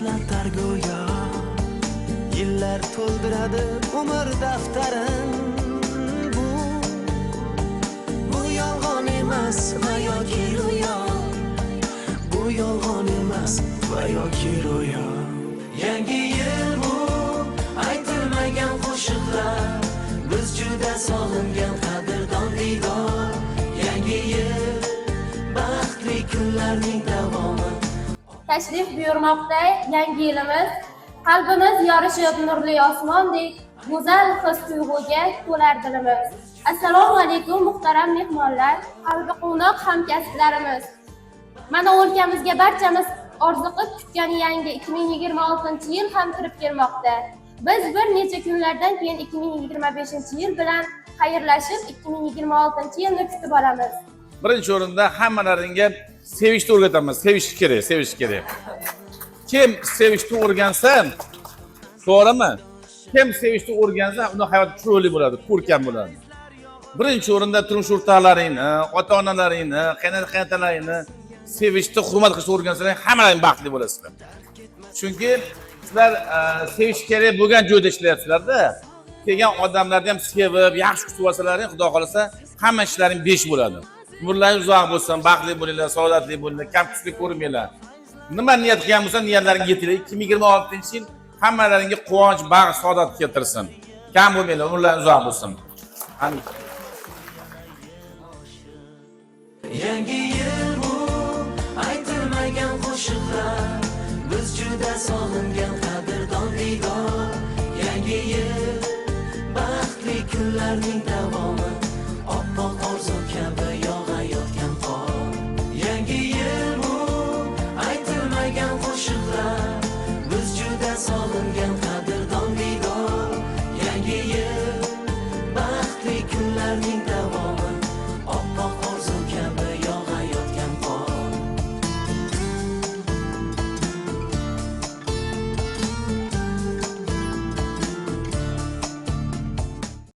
eslatar go'yo. Yillar to'ldiradi umr daftarin. Bu yolg'on emas va yoki ro'yo. Bu yolg'on emas va yoki ro'yo. Yangi yil bu aytilmagan qo'shiqlar. Biz juda sog'ingan qadrdon diydor. Yangi yil baxtli kunlarning davomi. Tashrif buyurmoqda yangi yilimiz. Qalbimiz yorishib nurli osmondek, go'zal his-tuyg'uga to'lar dilimiz. Assalomu alaykum muhtaram mehmonlar, qalbi quvnoq hamkasblarimiz. Mana o'lkamizga barchamiz orziqib kutgan yangi 2026-yil ham kirib kelmoqda. Biz bir necha kunlardan keyin 2025-yil bilan xayrlashib 2026-yilni kutib olamiz. Birinchi o'rinda hammalaringga sevishni o'rgatamiz. Sevish kerak. Kim sevishni o'rgansa, to'g'rimi? Kim sevishni o'rgansa, uni hayoti chiroyli bo'ladi, ko'rkam bo'ladi. Birinchi o'rinda turmush o'rtoqlaringni, ota-onalaringni, qaynota-qaynotalaringni sevishni, hurmat qilishni o'rgansalar, hammalaring baxtli bo'lasizlar. Chunki sizlar sevish kerak bo'lgan joyda ishlayapsizlar-da. Kelgan odamlarni ham sevib, yaxshi kutib olsalaring, Xudo xolasa, hamma ishlaring besh bo'ladi. Umrlaringiz uzoq bo'lsin, baxtli bo'linglar, saodatli bo'linglar, kamchilik ko'rmanglar. Nima niyat qilgan bo'lsa, niyatlaringizga yetinglar. 2026-yil hammalaringga quvonch, baxt, saodat keltirsin. Kam bo'lmanglar, umrlaringiz uzoq bo'lsin. Amin. Yangi yil bu aytilmagan qo'shiqlar. Biz juda sog'ingan qadrdon diydor. Yangi yil baxtli kunlarning davomi.